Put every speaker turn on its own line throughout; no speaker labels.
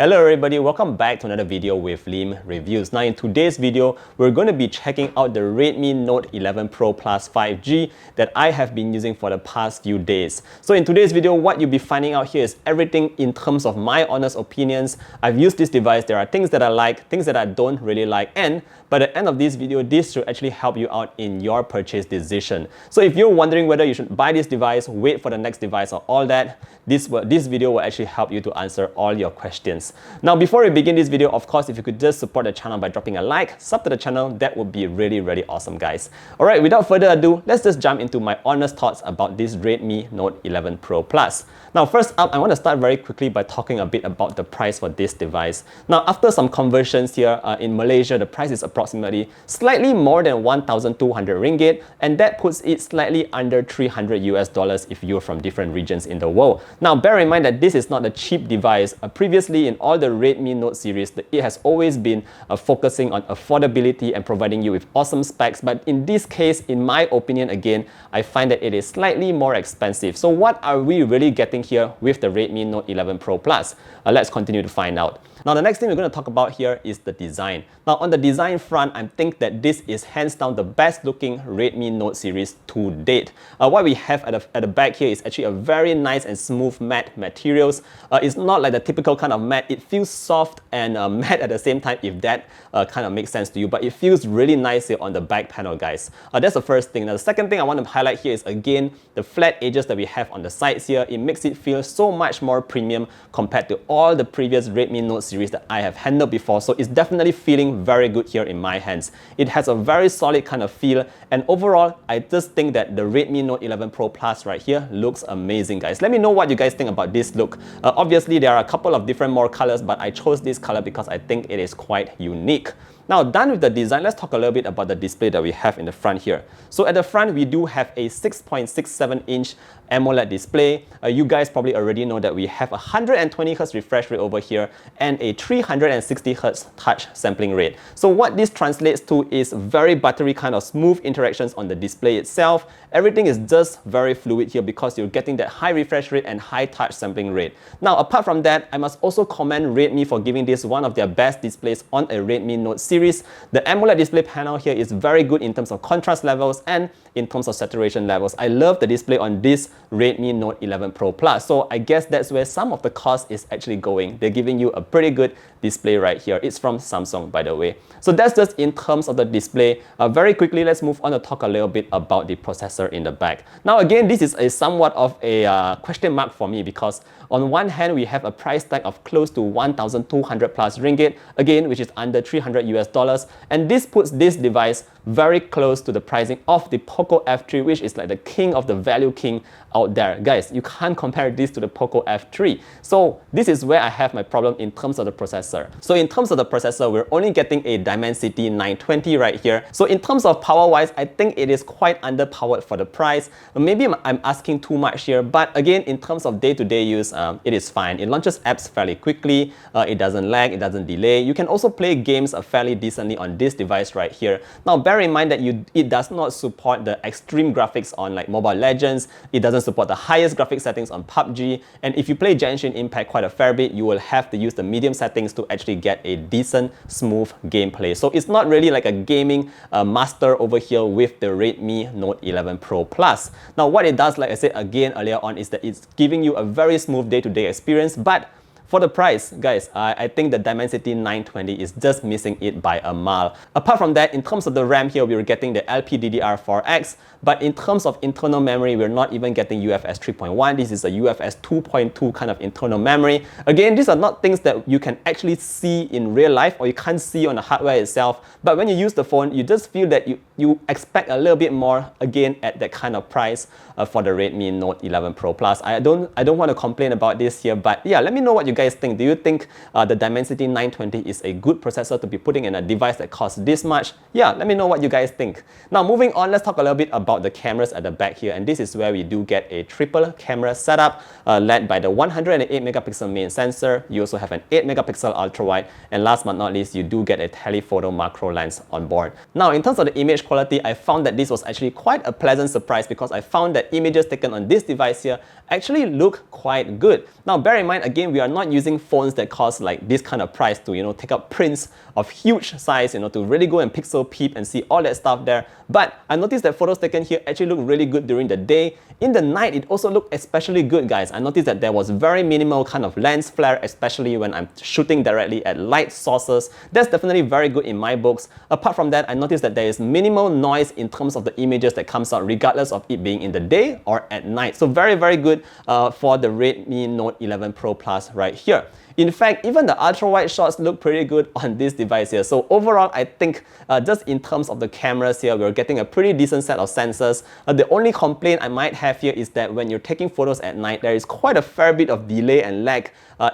Hello everybody, welcome back to another video with Lim Reviews. Now in today's video, we're going to be checking out the Redmi Note 11 Pro Plus 5G that I have been using for the past few days. So in today's video, what you'll be finding out here is everything in terms of my honest opinions. I've used this device, there are things that I like, things that I don't really like, and by the end of this video, this should actually help you out in your purchase decision. So if you're wondering whether you should buy this device, wait for the next device or all that, this video will actually help you to answer all your questions. Now, before we begin this video, of course, if you could just support the channel by dropping a like, sub to the channel, that would be really awesome, guys. All right, without further ado, let's just jump into my honest thoughts about this Redmi Note 11 Pro Plus. Now, first up, I want to start very quickly by talking a bit about the price for this device. Now, after some conversions here in Malaysia, the price is approximately slightly more than 1,200 ringgit, and that puts it slightly under $300 if you're from different regions in the world. Now, bear in mind that this is not a cheap device. Previously, in all the Redmi Note series, it has always been focusing on affordability and providing you with awesome specs. But in this case, in my opinion, again, I find that it is slightly more expensive. So what are we really getting here with the Redmi Note 11 Pro Plus? Let's continue to find out. Now, the next thing we're going to talk about here is the design. Now, on the design front, I think that this is hands down the best looking Redmi Note series to date. What we have at the back here is actually a very nice and smooth matte materials. It's not like the typical kind of matte. It feels soft and matte at the same time, if that kind of makes sense to you. But it feels really nice here on the back panel, guys. That's the first thing. Now, the second thing I want to highlight here is, again, the flat edges that we have on the sides here. It makes it feel so much more premium compared to all the previous Redmi Note series that I have handled before. So it's definitely feeling very good here in my hands. It has a very solid kind of feel, and overall, I just think that the Redmi Note 11 Pro Plus right here looks amazing, guys. Let me know what you guys think about this look. Obviously, there are a couple of different more colors, but I chose this color because I think it is quite unique. Now, done with the design, let's talk a little bit about the display that we have in the front here. So at the front, we do have a 6.67-inch AMOLED display. You guys probably already know that we have a 120Hz refresh rate over here and a 360Hz touch sampling rate. So what this translates to is very buttery kind of smooth interactions on the display itself. Everything is just very fluid here because you're getting that high refresh rate and high touch sampling rate. Now, apart from that, I must also commend Redmi for giving this one of their best displays on a Redmi Note series. The AMOLED display panel here is very good in terms of contrast levels and in terms of saturation levels. I love the display on this Redmi Note 11 Pro Plus. So I guess that's where some of the cost is actually going. They're giving you a pretty good display right here. It's from Samsung, by the way. So that's just in terms of the display. Very quickly, let's move on to talk a little bit about the processor in the back. Now, again, this is a somewhat of a question mark for me because on one hand, we have a price tag of close to 1,200 plus ringgit, again, which is under $300, and this puts this device very close to the pricing of the Poco F3, which is like the king of the value king out there. Guys, you can't compare this to the Poco F3. So this is where I have my problem in terms of the processor. So in terms of the processor, we're only getting a Dimensity 920 right here. So in terms of power-wise, I think it is quite underpowered for the price. Maybe I'm asking too much here, but again, in terms of day-to-day use, it is fine. It launches apps fairly quickly. It doesn't lag, it doesn't delay. You can also play games fairly decently on this device right here. Now, bear in mind that it does not support the extreme graphics on like Mobile Legends. It doesn't support the highest graphic settings on PUBG. And if you play Genshin Impact quite a fair bit, you will have to use the medium settings to actually get a decent, smooth gameplay. So it's not really like a gaming master over here with the Redmi Note 11 Pro Plus. Now, what it does, like I said again earlier on, is that it's giving you a very smooth day-to-day experience, but for the price, guys, I think the Dimensity 920 is just missing it by a mile. Apart from that, in terms of the RAM here, we're getting the LPDDR4X, but in terms of internal memory, we're not even getting UFS 3.1. This is a UFS 2.2 kind of internal memory. Again, these are not things that you can actually see in real life or you can't see on the hardware itself, but when you use the phone, you just feel that you expect a little bit more, again, at that kind of price for the Redmi Note 11 Pro Plus. I don't want to complain about this here, but yeah, let me know what you guys think. Do you think the Dimensity 920 is a good processor to be putting in a device that costs this much? Yeah, let me know what you guys think. Now, moving on, let's talk a little bit about the cameras at the back here, and this is where we do get a triple camera setup led by the 108 megapixel main sensor. You also have an 8 megapixel ultra wide, and last but not least, you do get a telephoto macro lens on board. Now, in terms of the image quality, I found that this was actually quite a pleasant surprise because I found that images taken on this device here actually look quite good. Now, bear in mind, again, we are not mind using phones that cost like this kind of price to, you know, take up prints of huge size, you know, to really go and pixel peep and see all that stuff there. But I noticed that photos taken here actually look really good during the day. In the night, it also looked especially good, guys. I noticed that there was very minimal kind of lens flare, especially when I'm shooting directly at light sources. That's definitely very good in my books. Apart from that, I noticed that there is minimal noise in terms of the images that comes out, regardless of it being in the day or at night. So very, very good for the Redmi Note 11 Pro Plus right here. In fact, even the ultra-wide shots look pretty good on this device here. So overall, I think just in terms of the cameras here, we're getting a pretty decent set of sensors. The only complaint I might have here is that when you're taking photos at night, there is quite a fair bit of delay and lag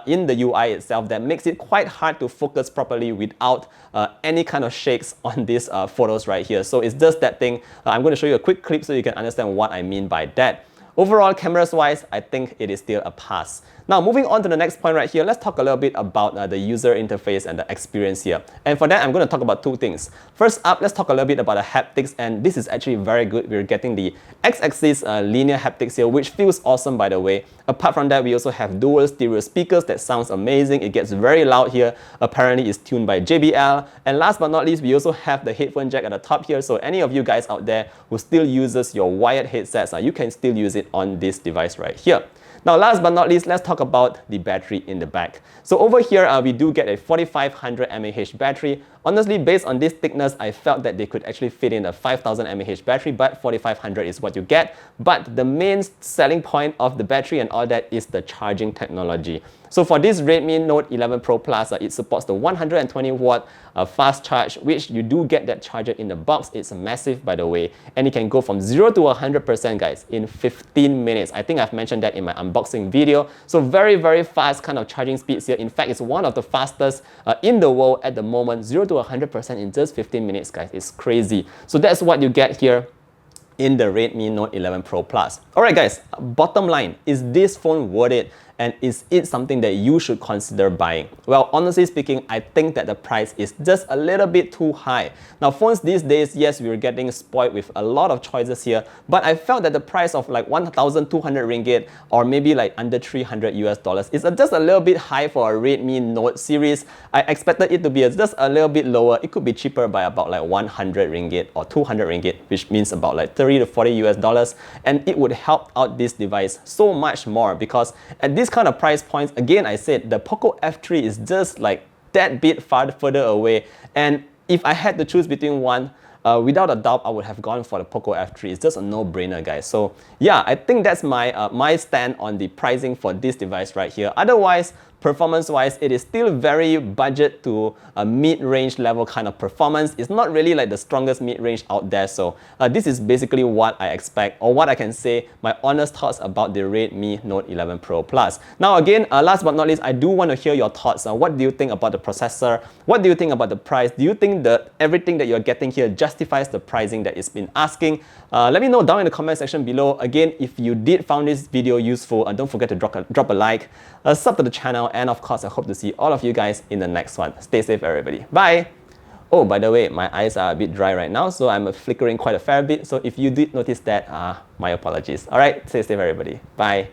in the UI itself that makes it quite hard to focus properly without any kind of shakes on these photos right here. So it's just that thing. I'm going to show you a quick clip so you can understand what I mean by that. Overall, cameras-wise, I think it is still a pass. Now, moving on to the next point right here, let's talk a little bit about the user interface and the experience here. And for that, I'm going to talk about two things. First up, let's talk a little bit about the haptics, and this is actually very good. We're getting the X-axis linear haptics here, which feels awesome, by the way. Apart from that, we also have dual stereo speakers that sounds amazing. It gets very loud here. Apparently, it's tuned by JBL. And last but not least, we also have the headphone jack at the top here. So any of you guys out there who still uses your wired headsets, you can still use it on this device right here. Now, last but not least, let's talk about the battery in the back. So over here, we do get a 4500 mAh battery. Honestly, based on this thickness, I felt that they could actually fit in a 5000 mAh battery, but 4500 is what you get. But the main selling point of the battery and all that is the charging technology. So for this Redmi Note 11 Pro Plus, it supports the 120 watt fast charge, which you do get that charger in the box. It's massive, by the way, and it can go from 0 to 100%, guys, in 15 minutes. I think I've mentioned that in my unboxing video. So very, very fast kind of charging speeds here. In fact, it's one of the fastest in the world at the moment, 0 to 100% in just 15 minutes, guys. It's crazy. So that's what you get here in the Redmi Note 11 Pro Plus. Alright guys, bottom line, is this phone worth it? And is it something that you should consider buying? Well, honestly speaking, I think that the price is just a little bit too high. Now, phones these days, yes, we're getting spoiled with a lot of choices here, but I felt that the price of like 1,200 ringgit or maybe like under 300 US dollars is just a little bit high for a Redmi Note series. I expected it to be just a little bit lower. It could be cheaper by about like 100 ringgit or 200 ringgit, which means about like 30 to 40 US dollars. And it would help out this device so much more because at this kind of price points, again, I said the Poco F3 is just like that bit further away. And if I had to choose between one, without a doubt, I would have gone for the Poco F3. It's just a no-brainer, guys. So yeah, I think that's my my stand on the pricing for this device right here. Otherwise, performance-wise, it is still very budget to a mid-range level kind of performance. It's not really like the strongest mid-range out there. So this is basically what I expect, or what I can say, my honest thoughts about the Redmi Note 11 Pro Plus. Now again, last but not least, I do want to hear your thoughts. What do you think about the processor? What do you think about the price? Do you think that everything that you're getting here justifies the pricing that it's been asking? Let me know down in the comment section below. Again, if you did find this video useful, don't forget to drop a like, sub to the channel, and of course, I hope to see all of you guys in the next one. Stay safe, everybody. Bye! Oh, by the way, my eyes are a bit dry right now, so I'm flickering quite a fair bit. So if you did notice that, my apologies. All right, stay safe, everybody. Bye!